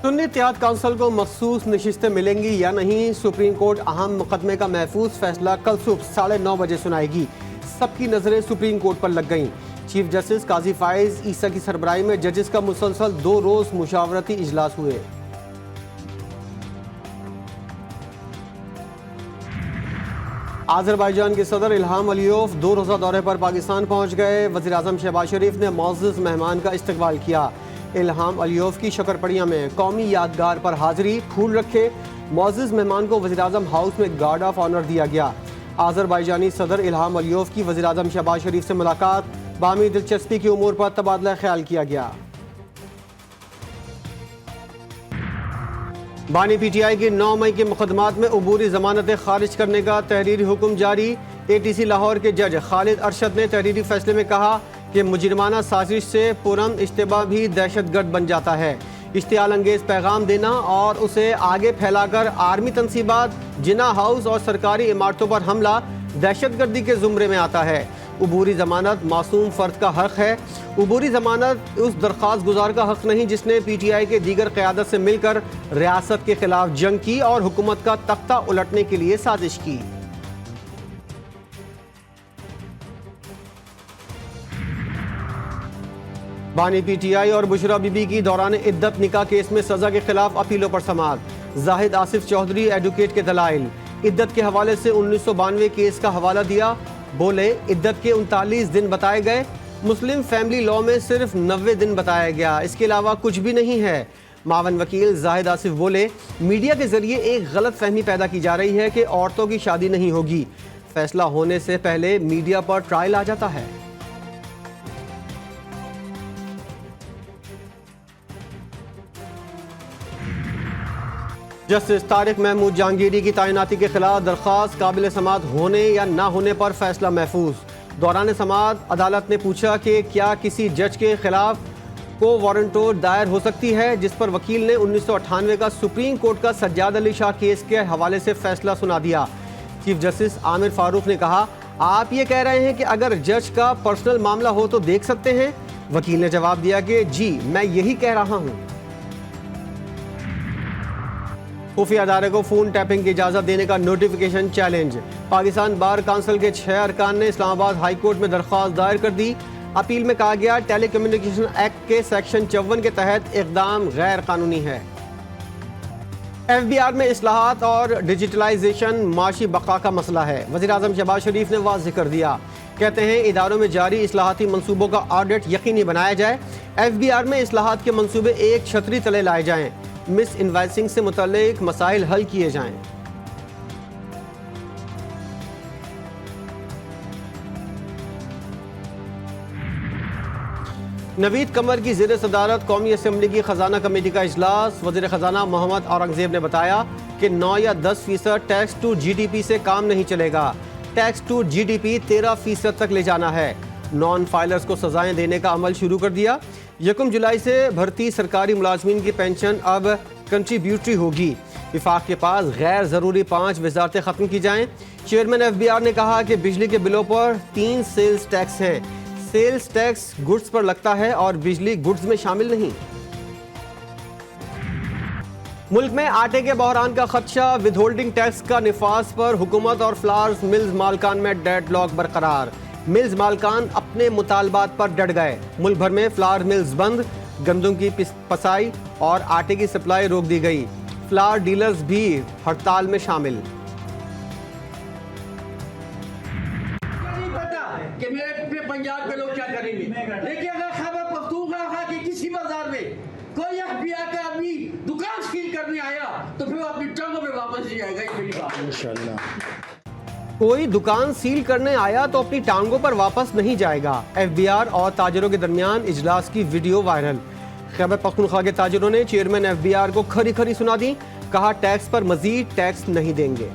सुन्नी इत्तेहाद council को मखसूस नशिस्तें मिलेंगी या नहीं, सुप्रीम कोर्ट अहम मुकदमे का महफूज फैसला कल सुबह 9:30 बजे सुनाएगी। सबकी नजरें सुप्रीम कोर्ट पर लग गईं। चीफ जस्टिस काजी फाइज ईसा की सरबराही में जजेस का मुसलसल 2 रोज मुशावरती इजलास हुए। आज़रबाईजान के सदर इल्हाम अलियोव 2 रोज़ा दौरे पर पाकिस्तान पहुंच गए। वज़ीर आज़म शहबाज शरीफ ने मौजूद मेहमान का इस्तकबाल किया। इल्हाम अलियोव की शकरपड़िया में कौमी यादगार पर हाजिरी, फूल रखे। मौजूद मेहमान को वज़ीर आज़म हाउस में गार्ड ऑफ ऑनर दिया गया। आज़रबाईजानी सदर इल्हाम अलियोव की वज़ीर आज़म शहबाज शरीफ से मुलाकात, बामी दिलचस्पी की उमूर पर तबादला ख्याल किया गया। बानी पीटीआई की 9 मई के मुकदमात में अबूरी जमानतें खारिज करने का तहरीरी हुक्म जारी। एटीसी लाहौर के जज खालिद अरशद ने तहरीरी फैसले में कहा कि मुजरिमाना साजिश से पुरम इश्तिबा भी दहशतगर्द बन जाता है। इश्तियाल अंगेज पैगाम देना और उसे आगे फैलाकर आर्मी तनसीबात, जिना हाउस और सरकारी इमारतों पर हमला दहशतगर्दी के जुमरे में आता है। अबूरी जमानत मासूम फर्द का हक है। अबूरी जमानत उस दरख्वास्त गुजार का हक नहीं जिसने पीटीआई के दीगर क़यादत से मिलकर रियासत के खिलाफ जंग की और हुकूमत का तख्ता उलटने के लिए साजिश की। बानी पीटीआई और बुशरा बीबी की दौरान इद्दत निकाह केस में सजा के खिलाफ अपीलों पर समाअत। जाहिद आसिफ चौधरी एडवोकेट के दलाइल, इद्दत के हवाले से 1992 केस का हवाला दिया। बोले इद्दत के 39 दिन बताए गए, मुस्लिम फैमिली लॉ में सिर्फ 90 दिन बताया गया, इसके अलावा कुछ भी नहीं है। मावन वकील जाहिद आसिफ बोले मीडिया के जरिए एक गलत फहमी पैदा की जा रही है कि औरतों की शादी नहीं होगी। फैसला होने से पहले मीडिया पर ट्रायल आ जाता है। जस्टिस तारिक महमूद जहांगीरी की तैनाती के खिलाफ दरख्वास्त काबिल समाअत होने या ना होने पर फैसला महफूज। दौरान समाअत अदालत ने पूछा कि क्या किसी जज के खिलाफ को वारंटो दायर हो सकती है, जिस पर वकील ने 1998 का सुप्रीम कोर्ट का सज्जाद अली शाह केस के हवाले से फैसला सुना दिया। चीफ जस्टिस आमिर फारूक ने कहा, आप ये कह रहे हैं कि अगर जज का पर्सनल मामला हो तो देख सकते हैं। वकील ने जवाब दिया कि जी मैं यही कह रहा हूँ। खुफिया अदारे को फोन टैपिंग की इजाजत देने का notification challenge. Pakistan bar council के 6 अरकान ने इस्लामाबाद हाई कोर्ट में दरख्वास्त दायर कर दी। अपील में कहा गया टेली कम्युनिकेशन एक्ट के सेक्शन 54 के तहत इकदाम गैर कानूनी है। FBR में इस्लाहात और डिजिटलाइजेशन माशी बका का मसला है। वज़ीर आज़म शहबाज शरीफ ने वाज़ेह कर दिया। कहते हैं इदारों में जारी इस्लाहाती मंसूबों का ऑडिट यकीनी बनाया जाए। FBR में इस्लाहात के मंसूबे एक छतरी तले लाए जाएं। मिस इनवाइसिंग से मुतल्लिक मसाइल हल किए जाएं। नवीद कमर की ज़ेर सदारत कौमी असम्बली की खजाना कमेटी का इजलास। वज़ीर खजाना मोहम्मद औरंगजेब ने बताया कि 9 या 10% टैक्स टू GDP से काम नहीं चलेगा। टैक्स टू GDP 13% तक ले जाना है। नॉन फाइलर्स को सजाएं देने का अमल शुरू कर दिया। 1 जुलाई से भर्ती सरकारी मुलाजमीन की पेंशन अब कंट्रीब्यूटरी होगी। विफाक के पास गैर ज़रूरी 5 वजारतें ख़त्म की जाएं। चेयरमैन FBR ने कहा कि बिजली के बिलों पर 3 सेल्स टैक्स हैं। सेल्स टैक्स गुड्स पर लगता है और बिजली गुड्स में शामिल नहीं। मुल्क में आटे के बहरान का खदशा, विदहोल्डिंग टैक्स का निफाज पर हुकूमत और फ्लावर्स मिल्स मालकान में डेडलॉक बरकरार। मिल्स मालकान अपने मुतालबात पर डट गए। मुल्क भर में फ्लावर मिल्स बंद, गंदम की पसाई और आटे की सप्लाई रोक दी गई। फ्लावर डीलर्स भी हड़ताल में शामिल। कि मेरे पंजाब के लोग क्या करेंगे, लेकिन अगर खैबर पख्तूनख्वा के किसी बाजार में कोई FBR का आदमी दुकान सील करने आया तो फिर वो अपनी टंगों में वापस नहीं आएगा। ये मेरी बात है। इंशाअल्लाह कोई दुकान सील करने आया तो अपनी टांगों पर वापस नहीं जाएगा। FBR और ताजरों के दरमियान इजलास की वीडियो वायरल। खैबर पख्तूनख्वा के ताजरों ने चेयरमैन FBR को खरी खरी सुना दी। कहा टैक्स पर मजीद टैक्स नहीं देंगे।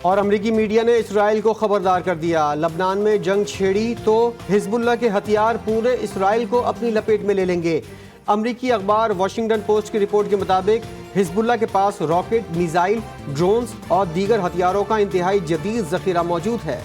और अमरीकी मीडिया ने इसराइल को खबरदार कर दिया। लबनान में जंग छेड़ी तो हिजबुल्लाह के हथियार पूरे इसराइल को अपनी लपेट में ले लेंगे। अमरीकी अखबार वाशिंगटन पोस्ट की रिपोर्ट के मुताबिक हिजबुल्लाह के पास रॉकेट, मिसाइल, ड्रोन्स और दीगर हथियारों का इंतहाई जदीद जखीरा मौजूद है।